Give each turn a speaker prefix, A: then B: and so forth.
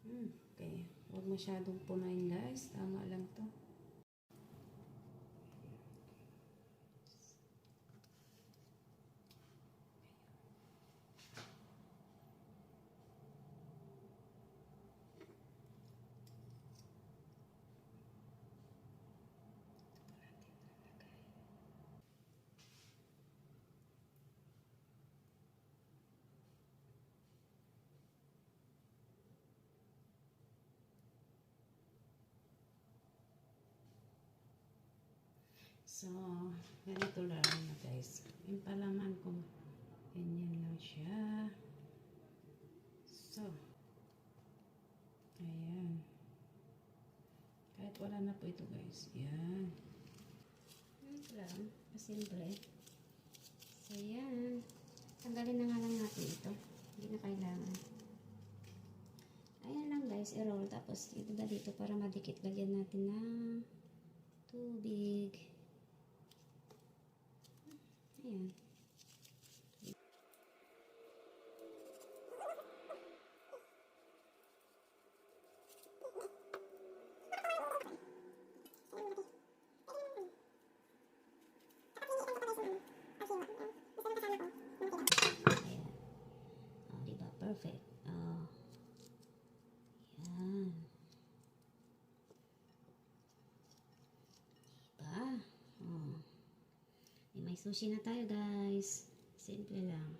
A: Okay. Huwag masyadong punayin guys. Tama lang to. So, ganito lang na guys. Yung palaman ko, ganyan lang siya. So, ayan. Kahit wala na po ito guys. Yan. Ito lang. Simple. So, yan. Tanggalin na nga lang natin ito. Hindi na kailangan. Ayan lang guys. I-roll. Tapos, ito ba dito para madikit. Lagyan natin ng tubig. Ayan. Diba? Perfect. Yan. Diba? May sushi na tayo guys. Simple lang.